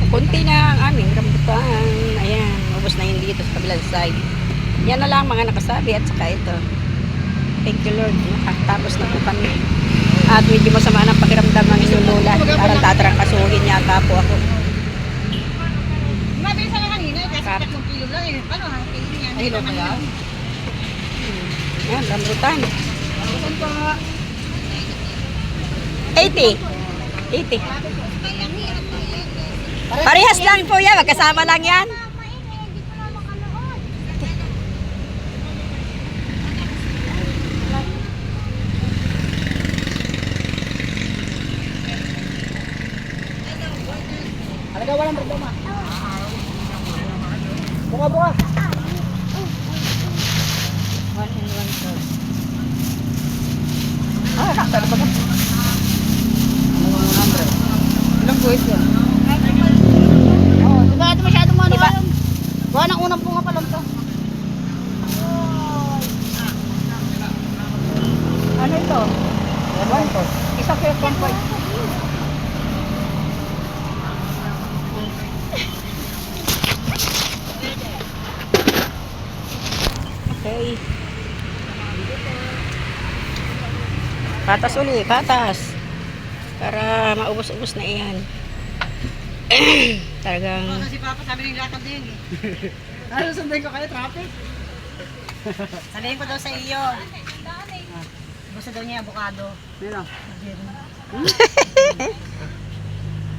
Kunti na ang aming rambutan. Ayan, ubos na yun dito sa kabilang side. Yan na lang mga nakasabi at saka ito. Thank you Lord. Nakatapos na po kami. At medyo masama ng pakiramdam ng inyong lola. Parang tatrangkasuhin yata po ako. Mabilis na kanina, kasi 3 kilo lang eh. Ano ha? Ay, kilo kaya? Ayan, rambutan. Rambutan pa. 80. 80. Parehas lang po yan. Magkasama lang yan. Alaga, walang problema. Buka. 1 and 1/4. Nakasal ba ba? Ilang buwis yan? Oo, diba ito masyadong ano Diba? yun? Gawa ng unang bunga pa lang to. Ano ito? 1/4. Isa kaya 1/4. Okay. Patas uli, patas. Para maubos-ubos na iyan. Talagang Si Papa sabi ng lakad din eh. Ano sundan ko kayo, traffic? Sabihin ko daw sa iyo. Gusto daw niya avocado. Yun lang.